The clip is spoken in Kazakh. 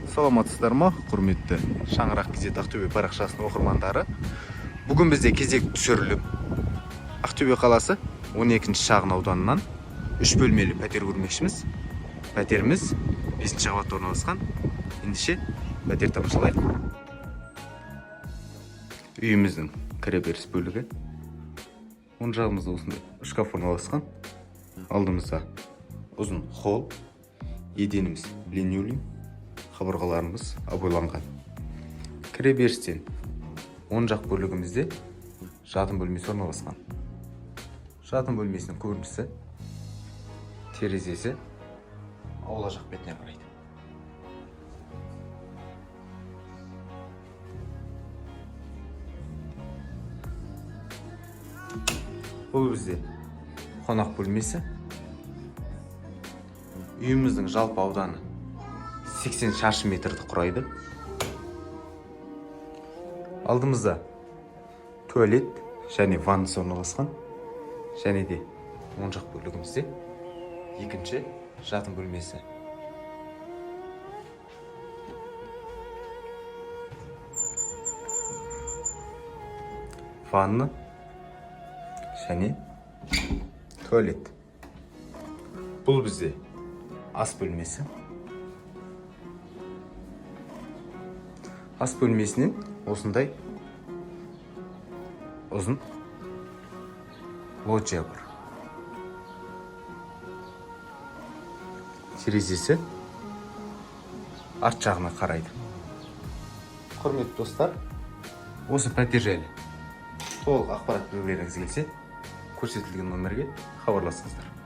Саламатсыздар ма, құрметті Шаңырақ Кезет Ақтөбе парақшасының оқырмандары. Бүгін бізде кезек түсіріліп, Ақтөбе қаласы 12-ші шағын ауданынан 3 бөлмелі пәтер көрмекшіміз. Пәтеріміз 5-ші қабатта орналасқан. Ендеше пәтер тамашалайық. Үйіміздің кіреберіс бөлігі. Оң жағымызда осындай шкаф орналасқан. Алдымызда ұзын холл, еденіміз линолеум, қабырғаларымыз aboйланған. Кіреберістен оң жақ бөлігімізде жатын бөлмесі орналасқан. Жатын бөлмесінің көрінісі, терезесі аула жақ бетіне қарайды. Бұл бізде қонақ бөлмесі. Үйіміздің жалпы ауданы 80 шаршы метрді құрайды. Алдымызда туалет және ваннасы орналасқан. Және де оң жақ бөлігімізде екінші жатын бөлмесі. Ванна және туалет. Бұл бізде ас бөлмесі. Ас бөлмесінен осындай ұзын лоджия бар. Терезесі арт жағына қарайды. Құрметті достар, осы пәтер жайлы толық ақпарат білгілеріңіз келсе, көрсетілген номерге хабарласыңыздар.